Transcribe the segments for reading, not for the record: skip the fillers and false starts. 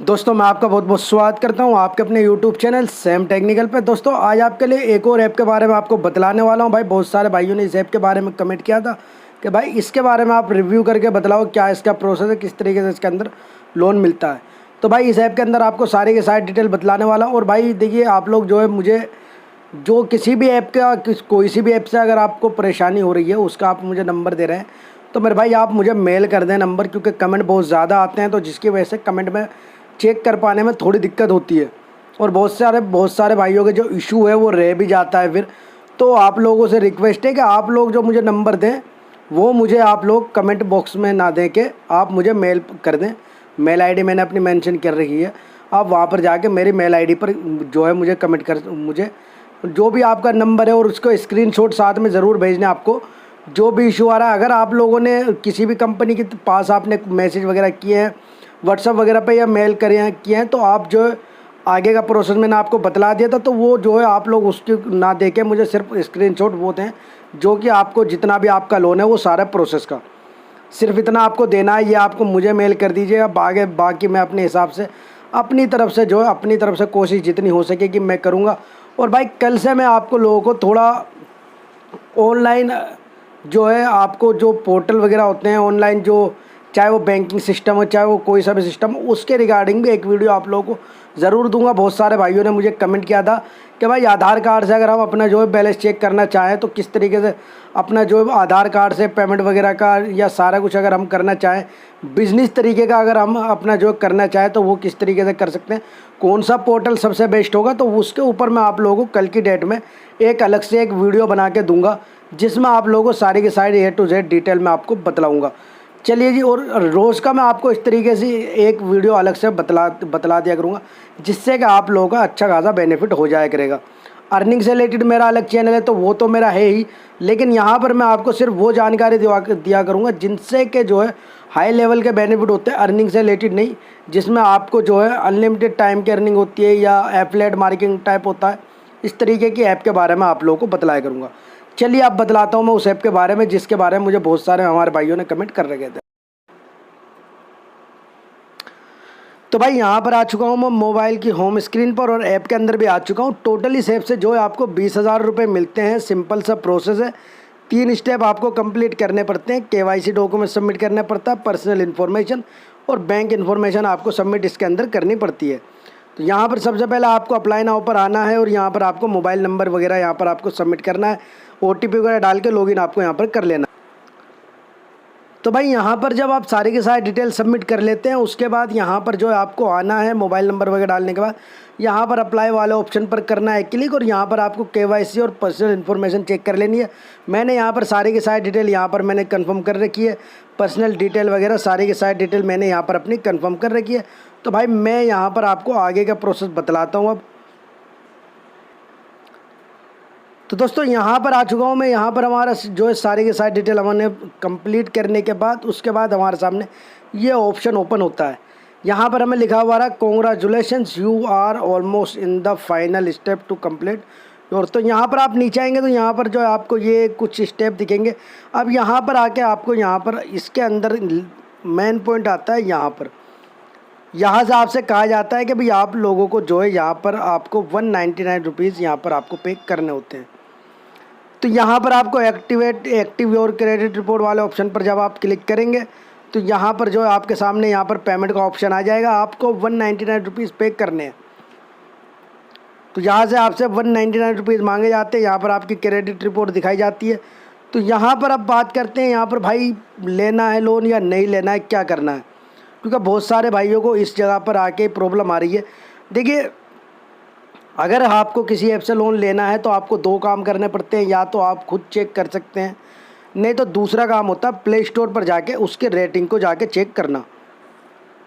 दोस्तों मैं आपका बहुत बहुत स्वागत करता हूं आपके अपने YouTube चैनल सैम टेक्निकल पे। दोस्तों आज आपके लिए एक और ऐप के बारे में आपको बतलाने वाला हूं। भाई बहुत सारे भाइयों ने इस ऐप के बारे में कमेंट किया था कि भाई इसके बारे में आप रिव्यू करके बतलाओ, क्या इसका प्रोसेस है, किस तरीके से इसके अंदर लोन मिलता है। तो भाई इस ऐप के अंदर आपको सारी के सारी डिटेल बतलाने वाला हूँ। और भाई देखिए, आप लोग जो है मुझे जो किसी भी ऐप का कोई सी भी ऐप से अगर आपको परेशानी हो रही है उसका आप मुझे नंबर दे रहे हैं तो मेरे भाई आप मुझे मेल कर दें नंबर, क्योंकि कमेंट बहुत ज़्यादा आते हैं तो जिसकी वजह से कमेंट में चेक कर पाने में थोड़ी दिक्कत होती है। और बहुत सारे भाइयों के जो इशू है वो रह भी जाता है फिर। तो आप लोगों से रिक्वेस्ट है कि आप लोग जो मुझे नंबर दें वो मुझे आप लोग कमेंट बॉक्स में ना दें के आप मुझे मेल कर दें। मेल आईडी मैंने अपनी मेंशन कर रखी है, आप वहाँ पर जाके मेरी मेल आईडी पर जो है मुझे कमेंट कर, मुझे जो भी आपका नंबर है और उसको स्क्रीनशॉट साथ में ज़रूर भेजना आपको, जो भी इशू आ रहा है। अगर आप लोगों ने किसी भी कंपनी के पास आपने मैसेज वगैरह किए हैं व्हाट्सअप वगैरह पे या मेल किए हैं तो आप जो है आगे का प्रोसेस मैंने आपको बतला दिया था, तो वो जो है आप लोग उसकी ना देके मुझे सिर्फ स्क्रीनशॉट वो दें जो कि आपको जितना भी आपका लोन है वो सारा प्रोसेस का सिर्फ इतना आपको देना है, ये आपको मुझे मेल कर दीजिएगा। बाकी मैं अपने हिसाब से अपनी तरफ से जो है अपनी तरफ से कोशिश जितनी हो सकेगी मैं करूँगा। और भाई कल से मैं आपको लोगों को थोड़ा ऑनलाइन जो है आपको जो पोर्टल वगैरह होते हैं ऑनलाइन, जो चाहे वो बैंकिंग सिस्टम हो चाहे वो कोई सा भी सिस्टम हो, उसके रिगार्डिंग भी एक वीडियो आप लोगों को ज़रूर दूंगा। बहुत सारे भाइयों ने मुझे कमेंट किया था कि भाई आधार कार्ड से अगर हम अपना जो है बैलेंस चेक करना चाहें तो किस तरीके से अपना जो है आधार कार्ड से पेमेंट वगैरह का या सारा कुछ अगर हम करना चाहें, बिज़नेस तरीके का अगर हम अपना जो करना चाहें तो वो किस तरीके से कर सकते हैं, कौन सा पोर्टल सबसे बेस्ट होगा। तो उसके ऊपर मैं आप लोगों को कल की डेट में एक अलग से एक वीडियो बना के दूंगा जिसमें आप लोगों को सारी की सारी A to Z डिटेल में आपको बतलाऊँगा। चलिए जी, और रोज़ का मैं आपको इस तरीके से एक वीडियो अलग से बतला दिया करूँगा जिससे कि आप लोगों का अच्छा खासा बेनिफिट हो जाया करेगा। अर्निंग से रिलेटेड मेरा अलग चैनल है तो वो तो मेरा है ही, लेकिन यहाँ पर मैं आपको सिर्फ वो जानकारी दिया करूँगा जिनसे कि जो है हाई लेवल के बेनिफिट होते हैं, अर्निंग से रिलेटेड नहीं, जिसमें आपको जो है अनलिमिटेड टाइम की अर्निंग होती है या एफिलिएट मार्केटिंग टाइप होता है। इस तरीके की ऐप के बारे में आप लोगों को बतलाया करूँगा। चलिए अब बतलाता हूँ मैं उस ऐप के बारे में जिसके बारे में मुझे बहुत सारे हमारे भाइयों ने कमेंट कर रखे थे। तो भाई यहाँ पर आ चुका हूँ मैं मोबाइल की होम स्क्रीन पर और ऐप के अंदर भी आ चुका हूँ। टोटल इस ऐप से जो है आपको 20,000 रुपये मिलते हैं। सिंपल सा प्रोसेस है, 3 स्टेप आपको कंप्लीट करने पड़ते हैं। KYC डॉक्यूमेंट सबमिट करना पड़ता है, पर्सनल इन्फॉर्मेशन और बैंक इन्फॉर्मेशन आपको सबमिट इसके अंदर करनी पड़ती है। तो यहाँ पर सबसे पहले आपको अप्लाई नाउ पर आना है और यहाँ पर आपको मोबाइल नंबर वगैरह यहाँ पर आपको सबमिट करना है, OTP वगैरह डाल के लॉगिन आपको यहाँ पर कर लेना। तो भाई यहाँ पर जब आप सारी के सारे डिटेल सबमिट कर लेते हैं उसके बाद यहाँ पर जो है आपको आना है, मोबाइल नंबर वगैरह डालने के बाद यहाँ पर अप्लाई वाले ऑप्शन पर करना है क्लिक और यहाँ पर आपको KYC और पर्सनल इन्फॉर्मेशन चेक कर लेनी है। मैंने यहाँ पर सारी की सारी डिटेल यहाँ पर मैंने कंफर्म कर रखी है, पर्सनल डिटेल वगैरह सारी की सारी डिटेल मैंने यहाँ पर अपनी कंफर्म कर रखी है। तो भाई मैं यहाँ पर आपको आगे का प्रोसेस बतलाता हूँ अब। तो दोस्तों यहाँ पर आ चुका हूँ मैं। यहाँ पर हमारा जो है सारी की सारी डिटेल हमने कंप्लीट करने के बाद उसके बाद हमारे सामने ये ऑप्शन ओपन होता है। यहाँ पर हमें लिखा हुआ रहा congratulations you are almost in the final step to complete your. तो यहाँ पर आप नीचे आएंगे तो यहाँ पर जो है आपको ये कुछ स्टेप दिखेंगे। अब यहाँ पर आके आपको यहाँ पर इसके अंदर मेन पॉइंट आता है, यहाँ से आपसे कहा जाता है कि भाई आप लोगों को जो है यहाँ पर आपको 199 रुपीज़ यहाँ पर आपको पे करने होते हैं। तो यहाँ पर आपको एक्टिव योर क्रेडिट रिपोर्ट वाले ऑप्शन पर जब आप क्लिक करेंगे तो यहाँ पर जो है आपके सामने यहाँ पर पेमेंट का ऑप्शन आ जाएगा। आपको 199 रुपीज़ पे करने हैं। तो यहाँ से आपसे 199 रुपीज़ मांगे जाते हैं। यहाँ पर आपकी क्रेडिट रिपोर्ट दिखाई जाती है। तो यहाँ पर अब बात करते हैं यहाँ पर भाई लेना है लोन या नहीं लेना है, क्या करना है, क्योंकि बहुत सारे भाइयों को इस जगह पर आके प्रॉब्लम आ रही है। देखिए, अगर आपको किसी ऐप से लोन लेना है तो आपको 2 काम करने पड़ते हैं, या तो आप खुद चेक कर सकते हैं, नहीं तो दूसरा काम होता है प्ले स्टोर पर जाके उसके रेटिंग को जाके चेक करना।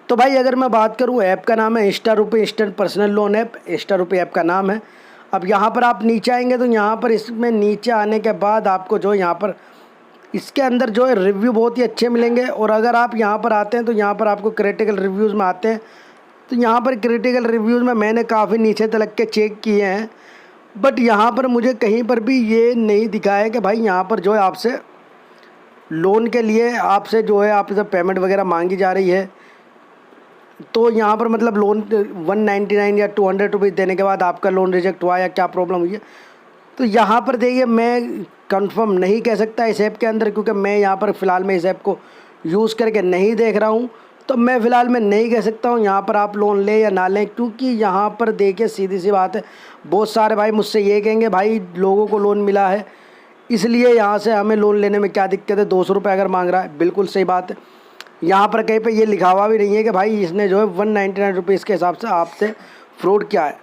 तो भाई अगर मैं बात करूं, ऐप का नाम है Instarupee instant personal loan app, Instarupee app का नाम है। अब यहाँ पर आप नीचे आएंगे तो यहाँ पर इसमें नीचे आने के बाद आपको जो यहाँ पर इसके अंदर जो है रिव्यू बहुत ही अच्छे मिलेंगे। और अगर आप यहाँ पर आते हैं तो यहाँ पर आपको क्रिटिकल रिव्यूज़ में आते हैं। तो यहाँ पर क्रिटिकल रिव्यूज़ में मैंने काफ़ी नीचे तक के चेक किए हैं, बट यहाँ पर मुझे कहीं पर भी ये नहीं दिखा है कि भाई यहाँ पर जो है आपसे लोन के लिए आपसे जो है आपसे पेमेंट वगैरह मांगी जा रही है। तो यहाँ पर मतलब लोन 199 या 200 रुपीज़ देने के बाद आपका लोन रिजेक्ट हुआ या क्या प्रॉब्लम हुई है, तो यहाँ पर देखिए मैं कंफर्म नहीं कह सकता इस ऐप के अंदर, क्योंकि मैं यहाँ पर फ़िलहाल मैं इस ऐप को यूज़ करके नहीं देख रहा हूँ। तो मैं फ़िलहाल मैं नहीं कह सकता हूँ यहाँ पर आप लोन लें या ना लें, क्योंकि यहाँ पर देखिए सीधी सी बात है, बहुत सारे भाई मुझसे ये कहेंगे भाई लोगों को लोन मिला है इसलिए यहाँ से हमें लोन लेने में क्या दिक्कत है, 200 रुपये अगर मांग रहा है। बिल्कुल सही बात है, यहाँ पर कहीं पे ये लिखा हुआ भी नहीं है कि भाई इसने जो है 199 रुपीज़ के हिसाब से आपसे फ्रॉड किया है,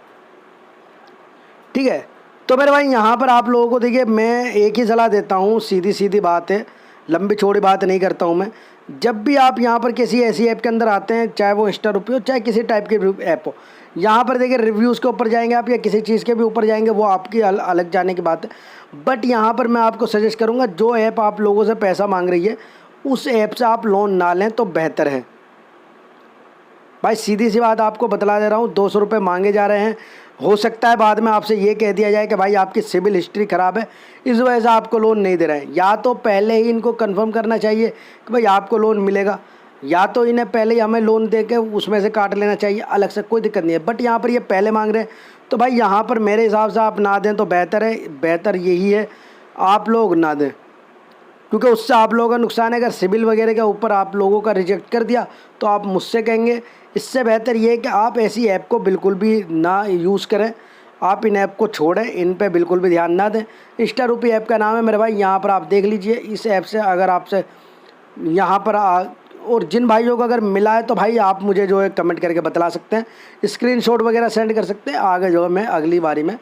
ठीक है। तो मेरे भाई यहाँ पर आप लोगों को देखिए मैं एक ही सलाह देता हूँ, सीधी सीधी बात है, लंबी चौड़ी बात नहीं करता हूँ मैं। जब भी आप यहाँ पर किसी ऐसी ऐप के अंदर आते हैं, चाहे वो इंस्टा रुपये हो चाहे किसी टाइप की ऐप हो, यहाँ पर देखिए रिव्यूज़ के ऊपर जाएंगे आप या किसी चीज़ के भी ऊपर जाएंगे, वो आपकी अलग जाने की बात है। बट यहाँ पर मैं आपको सजेस्ट करूँगा जो ऐप आप लोगों से पैसा मांग रही है उस ऐप से आप लोन ना लें तो बेहतर है। भाई सीधी सी बात आपको बतला दे रहा हूँ, 200 रुपये मांगे जा रहे हैं। हो सकता है बाद में आपसे ये कह दिया जाए कि भाई आपकी सिविल हिस्ट्री ख़राब है इस वजह से आपको लोन नहीं दे रहे हैं। या तो पहले ही इनको कंफर्म करना चाहिए कि भाई आपको लोन मिलेगा, या तो इन्हें पहले ही हमें लोन दे के उसमें से काट लेना चाहिए अलग से, कोई दिक्कत नहीं है। बट यहाँ पर ये पहले मांग रहे हैं तो भाई यहाँ पर मेरे हिसाब से आप ना दें तो बेहतर है। बेहतर यही है आप लोग ना दें, क्योंकि उससे आप लोगों का नुकसान है। अगर सिबिल वगैरह के ऊपर आप लोगों का रिजेक्ट कर दिया तो आप मुझसे कहेंगे। इससे बेहतर ये है कि आप ऐसी ऐप को बिल्कुल भी ना यूज़ करें, आप इन ऐप को छोड़ें, इन पे बिल्कुल भी ध्यान ना दें। इंस्टा रुपी ऐप का नाम है मेरे भाई, यहाँ पर आप देख लीजिए। इस ऐप से अगर आपसे यहाँ पर और जिन भाइयों को अगर मिला है तो भाई आप मुझे जो है कमेंट करके बतला सकते हैं, स्क्रीनशॉट वगैरह सेंड कर सकते हैं। आगे जो है मैं अगली बारी में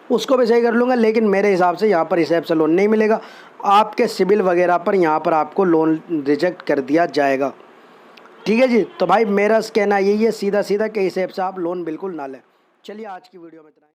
उसको भी सही कर लूँगा। लेकिन मेरे हिसाब से यहाँ पर इस ऐप से लोन नहीं मिलेगा, आपके सिबिल वगैरह पर यहाँ पर आपको लोन रिजेक्ट कर दिया जाएगा, ठीक है जी। तो भाई मेरा कहना यही है सीधा सीधा कि इस ऐप से आप लोन बिल्कुल ना लें। चलिए आज की वीडियो में इतना ही।